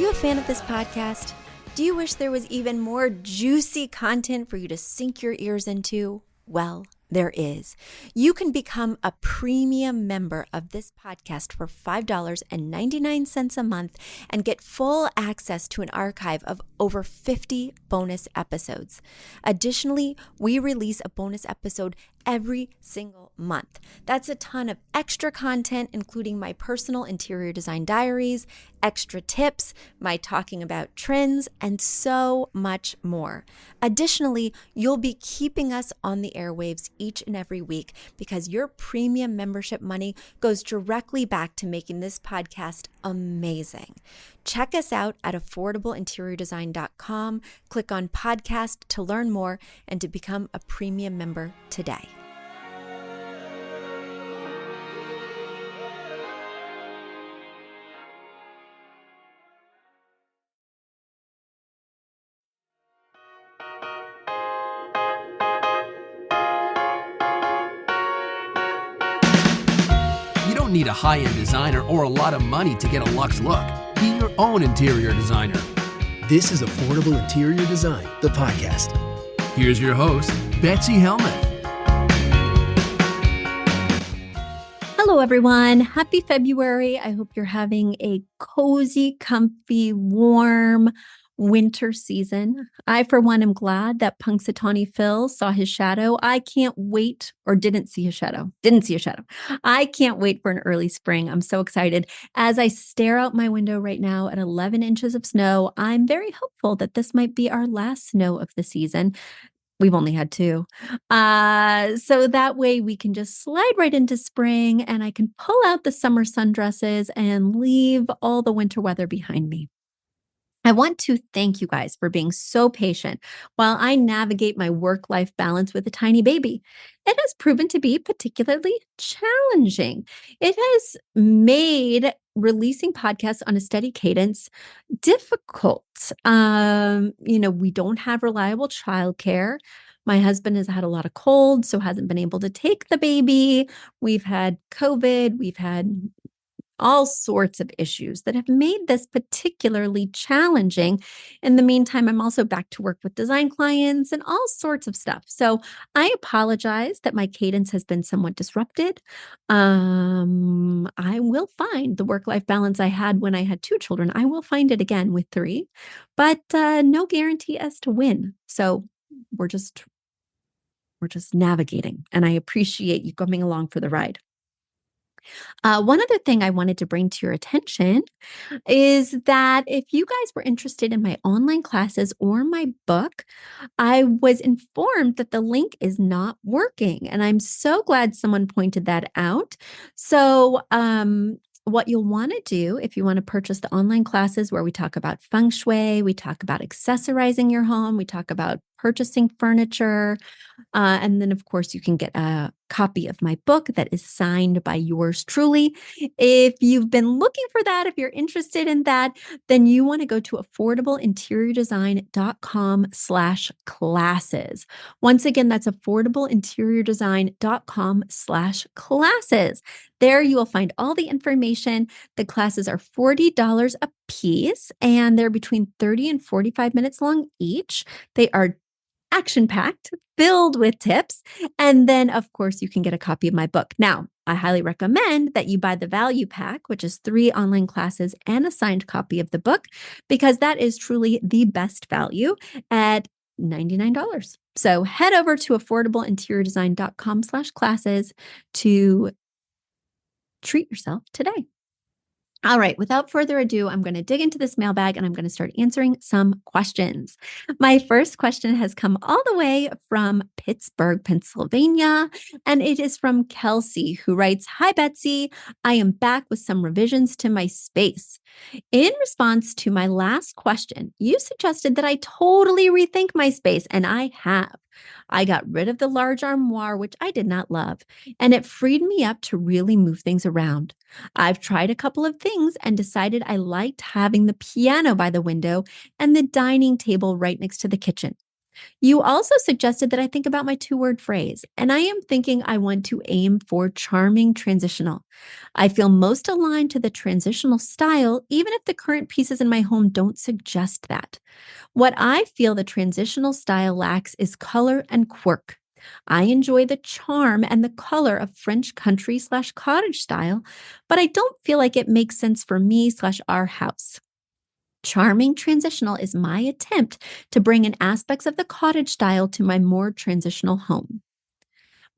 you a fan of this podcast? Do you wish there was even more juicy content for you to sink your ears into? Well, there is. You can become a premium member of this podcast for $5.99 a month and get full access to an archive of over 50 bonus episodes. Additionally, we release a bonus episode every single month. That's a ton of extra content, including my personal interior design diaries, extra tips, my talking about trends, and so much more. Additionally, you'll be keeping us on the airwaves each and every week because your premium membership money goes directly back to making this podcast amazing. Check us out at affordableinteriordesign.com. Click on podcast to learn more and to become a premium member today. You don't need a high-end designer or a lot of money to get a luxe look. Be your own interior designer. This is Affordable Interior Design, the podcast. Here's your host, Betsy Helmuth. Hello, everyone. Happy February. I hope you're having a cozy, comfy, warm winter season. I, for one, am glad that Punxsutawney Phil saw his shadow. I can't wait, or didn't see his shadow. Didn't see a shadow. I can't wait for an early spring. I'm so excited. As I stare out my window right now at 11 inches of snow, I'm very hopeful that this might be our last snow of the season. We've only had 2. So that way we can just slide right into spring and I can pull out the summer sundresses and leave all the winter weather behind me. I want to thank you guys for being so patient while I navigate my work-life balance with a tiny baby. It has proven to be particularly challenging. It has made releasing podcasts on a steady cadence difficult. We don't have reliable childcare. My husband has had a lot of colds, so hasn't been able to take the baby. We've had COVID. We've had all sorts of issues that have made this particularly challenging. In the meantime, I'm also back to work with design clients and all sorts of stuff. So I apologize that my cadence has been somewhat disrupted. I will find the work-life balance I had when I had 2 children. I will find it again with 3, but no guarantee as to when. So we're just navigating, and I appreciate you coming along for the ride. One other thing I wanted to bring to your attention is that if you guys were interested in my online classes or my book, I was informed that the link is not working. And I'm so glad someone pointed that out. So, what you'll want to do if you want to purchase the online classes where we talk about feng shui, we talk about accessorizing your home, we talk about purchasing furniture, and then, of course, you can get a copy of my book that is signed by yours truly. If you've been looking for that, if you're interested in that, then you want to go to affordableinteriordesign.com/classes. Once again, that's affordableinteriordesign.com/classes. There you will find all the information. The classes are $40 a piece, and they're between 30 and 45 minutes long each. They are action-packed, filled with tips. And then, of course, you can get a copy of my book. Now, I highly recommend that you buy the value pack, which is 3 online classes and a signed copy of the book, because that is truly the best value at $99. So head over to affordableinteriordesign.com/classes to treat yourself today. All right, without further ado, I'm going to dig into this mailbag and I'm going to start answering some questions. My first question has come all the way from Pittsburgh, Pennsylvania, and it is from Kelsey, who writes, "Hi, Betsy. I am back with some revisions to my space. In response to my last question, you suggested that I totally rethink my space, and I have. I got rid of the large armoire, which I did not love, and it freed me up to really move things around. I've tried a couple of things and decided I liked having the piano by the window and the dining table right next to the kitchen. You also suggested that I think about my two-word phrase, and I am thinking I want to aim for charming transitional. I feel most aligned to the transitional style, even if the current pieces in my home don't suggest that. What I feel the transitional style lacks is color and quirk. I enjoy the charm and the color of French country/cottage style, but I don't feel like it makes sense for me/our house. Charming transitional is my attempt to bring in aspects of the cottage style to my more transitional home.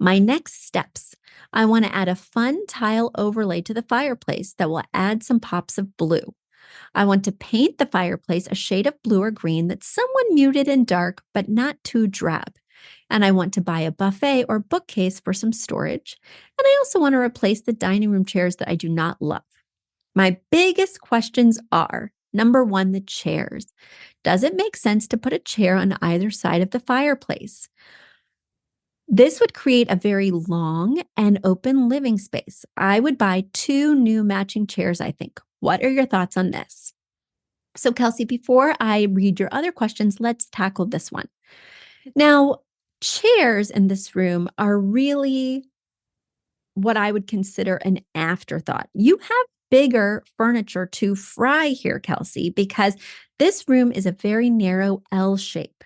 My next steps. I want to add a fun tile overlay to the fireplace that will add some pops of blue. I want to paint the fireplace a shade of blue or green that's somewhat muted and dark, but not too drab. And I want to buy a buffet or bookcase for some storage. And I also want to replace the dining room chairs that I do not love. My biggest questions are number one, the chairs. Does it make sense to put a chair on either side of the fireplace? This would create a very long and open living space. I would buy two new matching chairs, I think. What are your thoughts on this? So, Kelsey, before I read your other questions, let's tackle this one. Now, chairs in this room are really what I would consider an afterthought. You have bigger furniture to fry here, Kelsey, because this room is a very narrow L shape.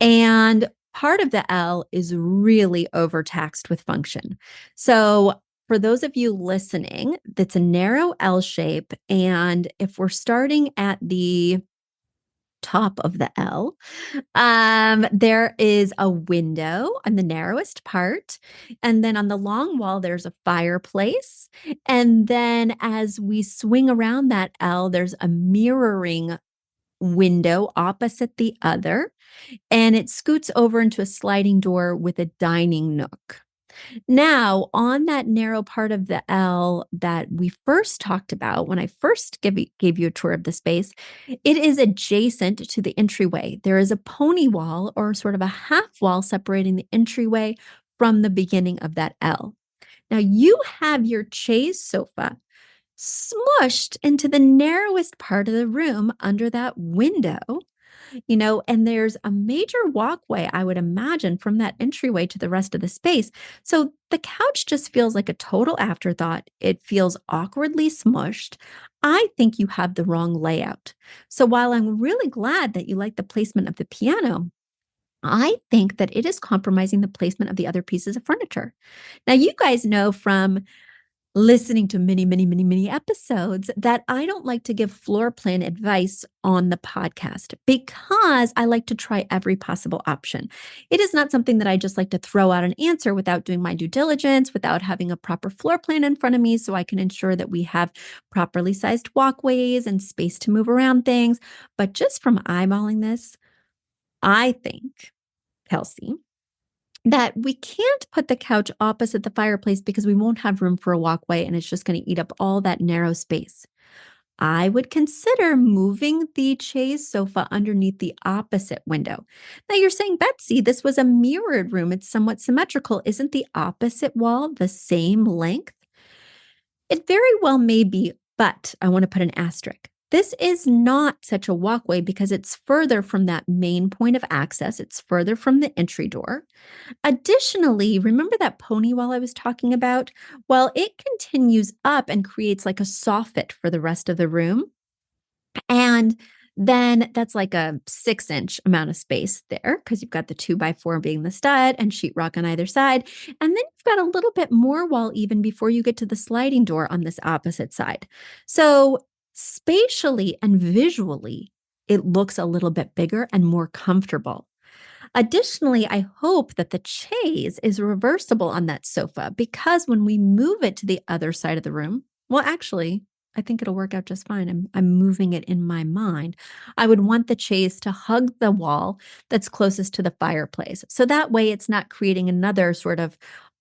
And part of the L is really overtaxed with function. So, for those of you listening, that's a narrow L shape. And if we're starting at the top of the L, there is a window on the narrowest part. And then on the long wall, there's a fireplace. And then as we swing around that L, there's a mirroring window opposite the other. And it scoots over into a sliding door with a dining nook. Now, on that narrow part of the L that we first talked about when I first gave you a tour of the space, it is adjacent to the entryway. There is a pony wall or sort of a half wall separating the entryway from the beginning of that L. Now, you have your chaise sofa smushed into the narrowest part of the room under that window, and there's a major walkway, I would imagine, from that entryway to the rest of the space. So the couch just feels like a total afterthought. It feels awkwardly smushed. I think you have the wrong layout. So while I'm really glad that you like the placement of the piano, I think that it is compromising the placement of the other pieces of furniture. Now, you guys know from listening to many, many, many, many episodes that I don't like to give floor plan advice on the podcast because I like to try every possible option. It is not something that I just like to throw out an answer without doing my due diligence, without having a proper floor plan in front of me so I can ensure that we have properly sized walkways and space to move around things. But just from eyeballing this, I think, Kelsey, that we can't put the couch opposite the fireplace because we won't have room for a walkway and it's just going to eat up all that narrow space. I would consider moving the chaise sofa underneath the opposite window. Now you're saying, Betsy, this was a mirrored room. It's somewhat symmetrical. Isn't the opposite wall the same length? It very well may be, but I want to put an asterisk. This is not such a walkway because it's further from that main point of access. It's further from the entry door. Additionally, remember that pony wall I was talking about? Well, it continues up and creates like a soffit for the rest of the room. And then that's like a 6-inch amount of space there because you've got the 2x4 being the stud and sheetrock on either side. And then you've got a little bit more wall even before you get to the sliding door on this opposite side. So spatially and visually, it looks a little bit bigger and more comfortable. Additionally, I hope that the chaise is reversible on that sofa because when we move it to the other side of the room, well, actually, I think it'll work out just fine. I'm moving it in my mind. I would want the chaise to hug the wall that's closest to the fireplace. So that way it's not creating another sort of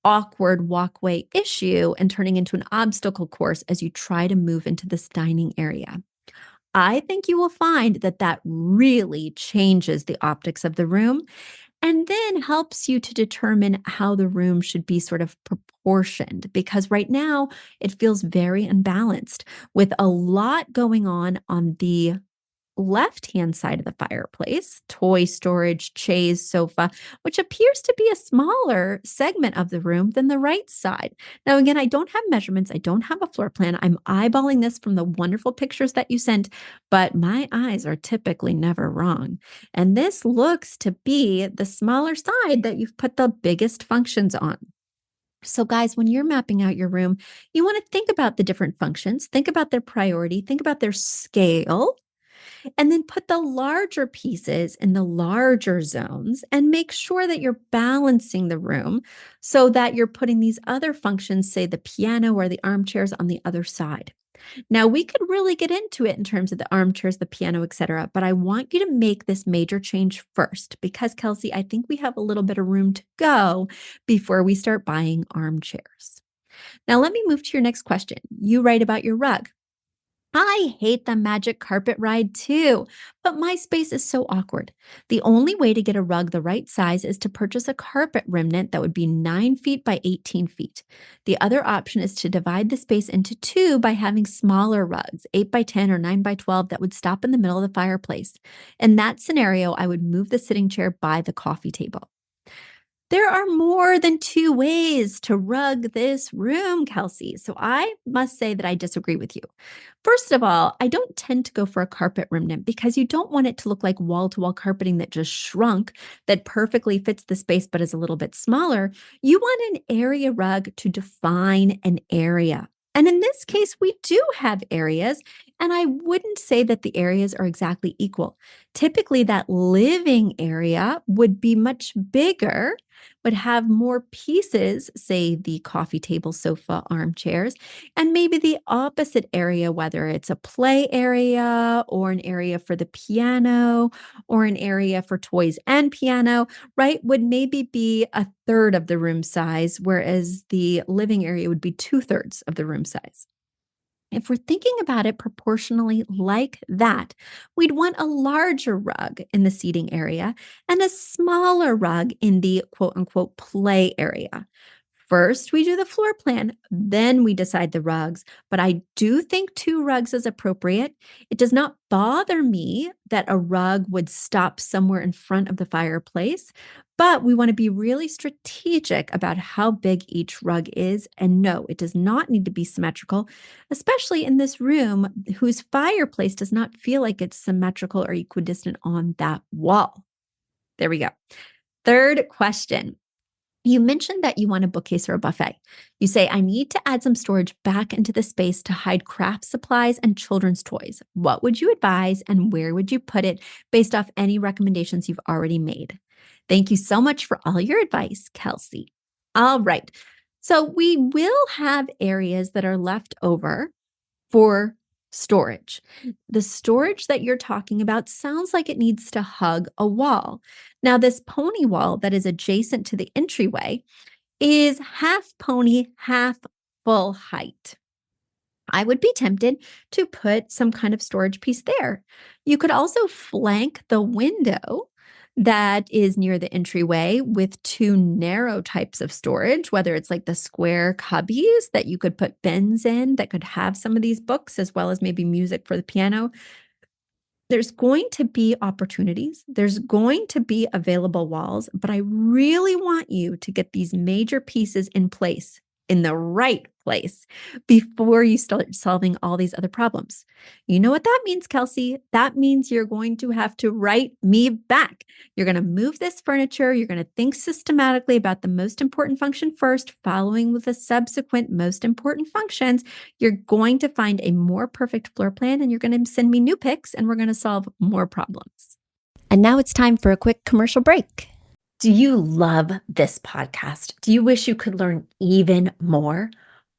awkward walkway issue and turning into an obstacle course as you try to move into this dining area. I think you will find that that really changes the optics of the room and then helps you to determine how the room should be sort of proportioned. Because right now it feels very unbalanced with a lot going on the left-hand side of the fireplace, toy storage, chaise, sofa, which appears to be a smaller segment of the room than the right side. Now, again, I don't have measurements. I don't have a floor plan. I'm eyeballing this from the wonderful pictures that you sent, but my eyes are typically never wrong. And this looks to be the smaller side that you've put the biggest functions on. So, guys, when you're mapping out your room, you want to think about the different functions, think about their priority, think about their scale, and then put the larger pieces in the larger zones and make sure that you're balancing the room so that you're putting these other functions, say the piano or the armchairs, on the other side. Now, we could really get into it in terms of the armchairs, the piano, etc., but I want you to make this major change first because, Kelsey, I think we have a little bit of room to go before we start buying armchairs. Now, let me move to your next question. You write about your rug. I hate the magic carpet ride too, but my space is so awkward. The only way to get a rug the right size is to purchase a carpet remnant that would be 9 feet by 18 feet. The other option is to divide the space into two by having smaller rugs, 8 by 10 or 9 by 12, that would stop in the middle of the fireplace. In that scenario, I would move the sitting chair by the coffee table. There are more than two ways to rug this room, Kelsey. So I must say that I disagree with you. First of all, I don't tend to go for a carpet remnant because you don't want it to look like wall-to-wall carpeting that just shrunk, that perfectly fits the space but is a little bit smaller. You want an area rug to define an area. And in this case, we do have areas, and I wouldn't say that the areas are exactly equal. Typically, that living area would be much bigger, would have more pieces, say the coffee table, sofa, armchairs, and maybe the opposite area, whether it's a play area or an area for the piano or an area for toys and piano, right, would maybe be a third of the room size, whereas the living area would be 2/3 of the room size. If we're thinking about it proportionally like that, we'd want a larger rug in the seating area and a smaller rug in the quote unquote play area. First, we do the floor plan, then we decide the rugs. But I do think 2 rugs is appropriate. It does not bother me that a rug would stop somewhere in front of the fireplace, but we want to be really strategic about how big each rug is. And no, it does not need to be symmetrical, especially in this room whose fireplace does not feel like it's symmetrical or equidistant on that wall. There we go. Third question. You mentioned that you want a bookcase or a buffet. You say, I need to add some storage back into the space to hide craft supplies and children's toys. What would you advise and where would you put it based off any recommendations you've already made? Thank you so much for all your advice, Kelsey. All right. So we will have areas that are left over for storage. The storage that you're talking about sounds like it needs to hug a wall. Now, this pony wall that is adjacent to the entryway is half pony, half full height. I would be tempted to put some kind of storage piece there. You could also flank the window that is near the entryway with 2 narrow types of storage, whether it's like the square cubbies that you could put bins in that could have some of these books as well as maybe music for the piano. There's going to be opportunities. There's going to be available walls, but I really want you to get these major pieces in place, in the right place, before you start solving all these other problems. You know what that means, Kelsey? That means you're going to have to write me back. You're going to move this furniture. You're going to think systematically about the most important function first, following with the subsequent most important functions. You're going to find a more perfect floor plan, and you're going to send me new pics, and we're going to solve more problems. And now it's time for a quick commercial break. Do you love this podcast? Do you wish you could learn even more?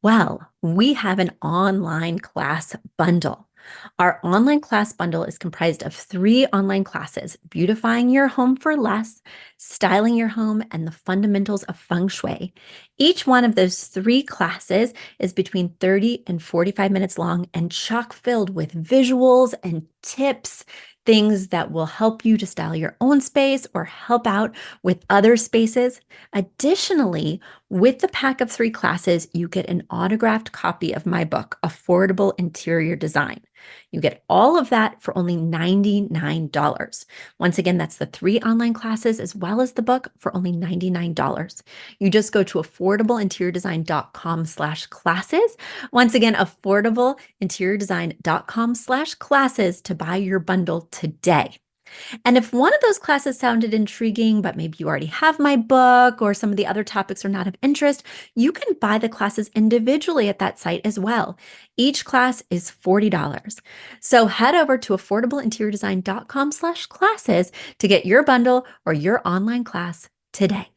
Well, we have an online class bundle. Our online class bundle is comprised of 3 online classes: Beautifying Your Home for Less, Styling Your Home, and the Fundamentals of Feng Shui. Each one of those 3 classes is between 30 and 45 minutes long and chock-filled with visuals and tips, things that will help you to style your own space or help out with other spaces. Additionally, With the pack of 3 classes, you get an autographed copy of my book, Affordable Interior Design. You get all of that for only $99. Once again, that's the 3 online classes as well as the book for only $99. You just go to affordableinteriordesign.com/classes. Once again, affordableinteriordesign.com/classes to buy your bundle today. And if one of those classes sounded intriguing, but maybe you already have my book or some of the other topics are not of interest, you can buy the classes individually at that site as well. Each class is $40. So head over to affordableinteriordesign.com/classes to get your bundle or your online class today.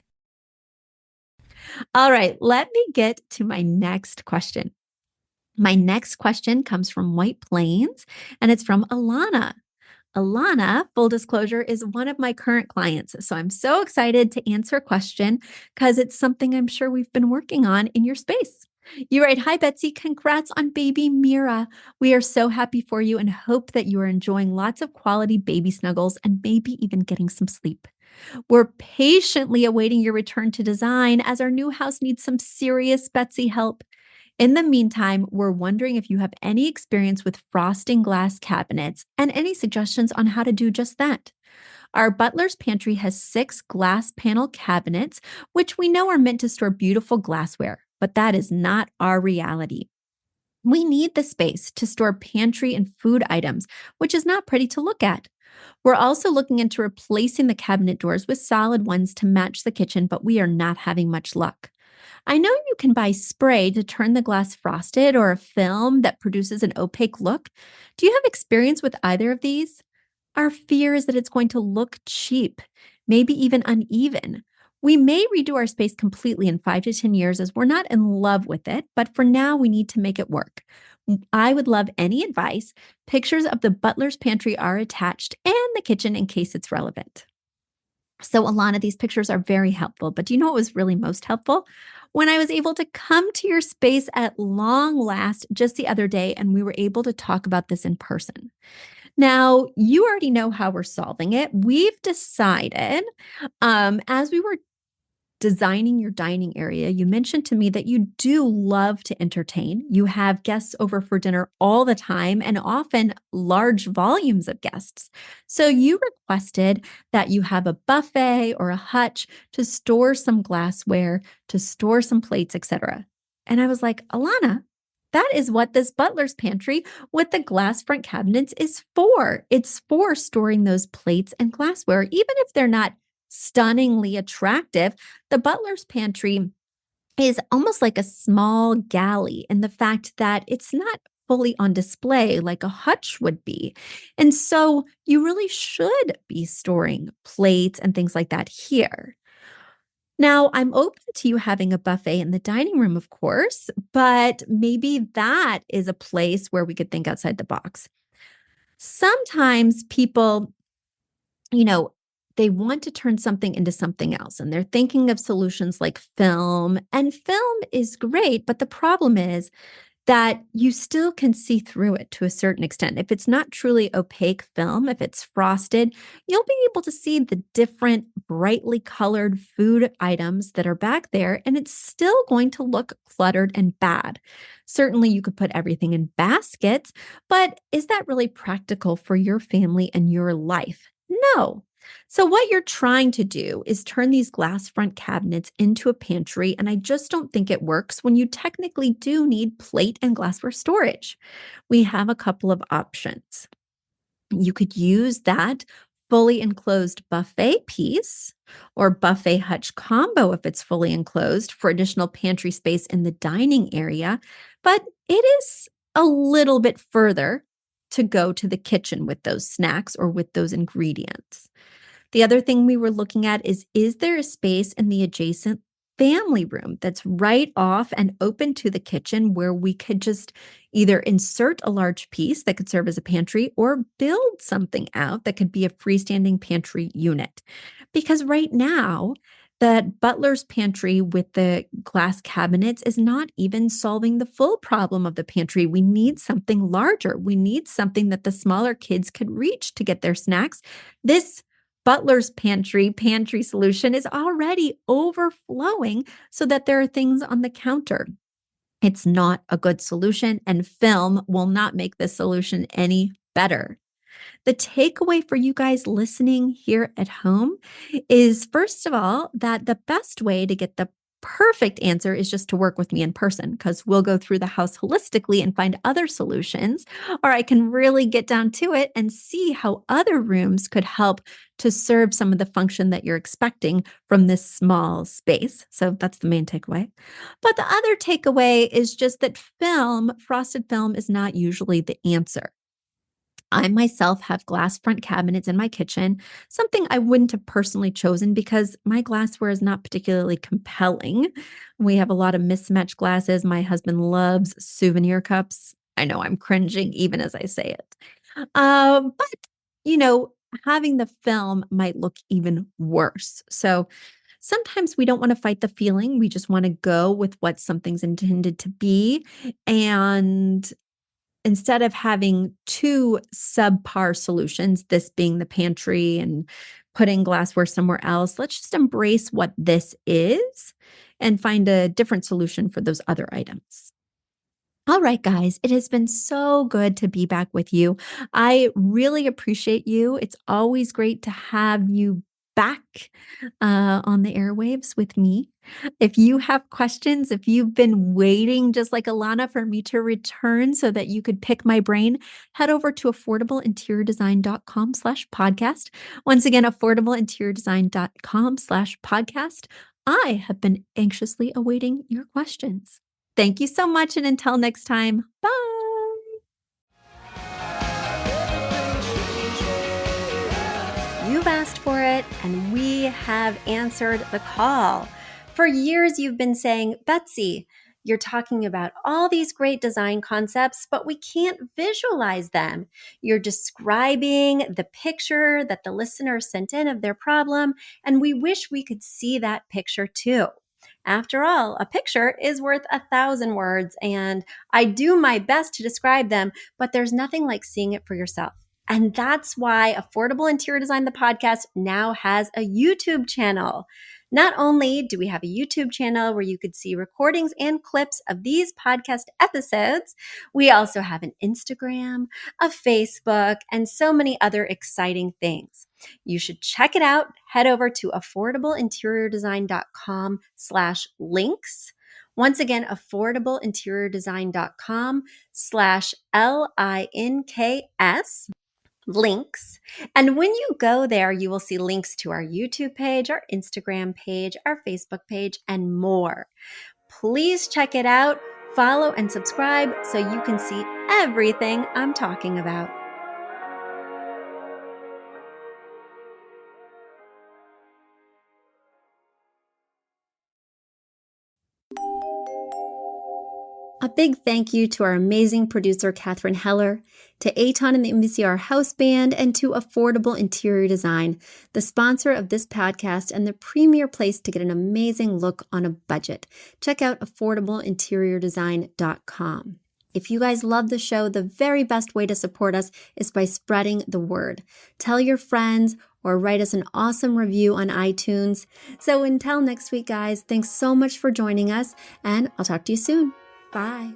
All right, let me get to my next question. My next question comes from White Plains, and it's from Alana. Alana, full disclosure, is one of my current clients. So I'm so excited to answer a question because it's something I'm sure we've been working on in your space. You write, "Hi, Betsy. Congrats on baby Mira. We are so happy for you and hope that you are enjoying lots of quality baby snuggles and maybe even getting some sleep. We're patiently awaiting your return to design as our new house needs some serious Betsy help. In the meantime, we're wondering if you have any experience with frosting glass cabinets and any suggestions on how to do just that. Our Butler's pantry has 6 glass panel cabinets, which we know are meant to store beautiful glassware, but that is not our reality. We need the space to store pantry and food items, which is not pretty to look at. We're also looking into replacing the cabinet doors with solid ones to match the kitchen, but we are not having much luck. I know you can buy spray to turn the glass frosted or a film that produces an opaque look. Do you have experience with either of these? Our fear is that it's going to look cheap, maybe even uneven. We may redo our space completely in 5 to 10 years as we're not in love with it, but for now we need to make it work. I would love any advice. Pictures of the butler's pantry are attached and the kitchen in case it's relevant." So, Alana, these pictures are very helpful, but do you know what was really most helpful? When I was able to come to your space at long last just the other day, and we were able to talk about this in person. Now, you already know how we're solving it. We've decided, as we were designing your dining area, you mentioned to me that you do love to entertain. You have guests over for dinner all the time and often large volumes of guests. So you requested that you have a buffet or a hutch to store some glassware, to store some plates, etc. And I was like, "Alana, that is what this butler's pantry with the glass front cabinets is for. It's for storing those plates and glassware, even if they're not stunningly attractive. The butler's pantry is almost like a small galley in the fact that it's not fully on display like a hutch would be. And so you really should be storing plates and things like that here. Now, I'm open to you having a buffet in the dining room, of course, but maybe that is a place where we could think outside the box. Sometimes people, you know, they want to turn something into something else, and they're thinking of solutions like film. And film is great, but the problem is that you still can see through it to a certain extent. If it's not truly opaque film, if it's frosted, you'll be able to see the different brightly colored food items that are back there, and it's still going to look cluttered and bad. Certainly, you could put everything in baskets, but is that really practical for your family and your life? No. So, what you're trying to do is turn these glass front cabinets into a pantry, and I just don't think it works when you technically do need plate and glassware storage. We have a couple of options. You could use that fully enclosed buffet piece or buffet hutch combo if it's fully enclosed for additional pantry space in the dining area, but it is a little bit further to go to the kitchen with those snacks or with those ingredients. The other thing we were looking at is there a space in the adjacent family room that's right off and open to the kitchen where we could just either insert a large piece that could serve as a pantry or build something out that could be a freestanding pantry unit? Because right now, that butler's pantry with the glass cabinets is not even solving the full problem of the pantry. We need something larger. We need something that the smaller kids could reach to get their snacks. This Butler's pantry solution is already overflowing so that there are things on the counter. It's not a good solution, and film will not make this solution any better. The takeaway for you guys listening here at home is, first of all, that the best way to get the perfect answer is just to work with me in person, because we'll go through the house holistically and find other solutions. Or I can really get down to it and see how other rooms could help to serve some of the function that you're expecting from this small space. So that's the main takeaway. But the other takeaway is just that frosted film, is not usually the answer. I myself have glass front cabinets in my kitchen, something I wouldn't have personally chosen because my glassware is not particularly compelling. We have a lot of mismatched glasses. My husband loves souvenir cups. I know I'm cringing even as I say it. But, you know, having the film might look even worse. So sometimes we don't want to fight the feeling. We just want to go with what something's intended to be. And instead of having two subpar solutions, this being the pantry and putting glassware somewhere else, let's just embrace what this is and find a different solution for those other items. All right, guys, it has been so good to be back with you. I really appreciate you. It's always great to have you back on the airwaves with me. If you have questions, if you've been waiting, just like Alana, for me to return so that you could pick my brain, head over to affordableinteriordesign.com/podcast. Once again, affordableinteriordesign.com/podcast. I have been anxiously awaiting your questions. Thank you so much. And until next time, bye. You've asked for it, and we have answered the call. For years, you've been saying, Betsy, you're talking about all these great design concepts, but we can't visualize them. You're describing the picture that the listener sent in of their problem, and we wish we could see that picture too. After all, a picture is worth 1,000 words, and I do my best to describe them, but there's nothing like seeing it for yourself. And that's why Affordable Interior Design, the podcast, now has a YouTube channel. Not only do we have a YouTube channel where you could see recordings and clips of these podcast episodes, we also have an Instagram, a Facebook, and so many other exciting things. You should check it out. Head over to affordableinteriordesign.com/links. Once again, affordableinteriordesign.com/LINKS. links. And when you go there, you will see links to our YouTube page, our Instagram page, our Facebook page, and more. Please check it out, follow and subscribe so you can see everything I'm talking about. A big thank you to our amazing producer, Catherine Heller, to Aton and the MBCR House Band, and to Affordable Interior Design, the sponsor of this podcast and the premier place to get an amazing look on a budget. Check out affordableinteriordesign.com. If you guys love the show, the very best way to support us is by spreading the word. Tell your friends or write us an awesome review on iTunes. So until next week, guys, thanks so much for joining us, and I'll talk to you soon. Bye.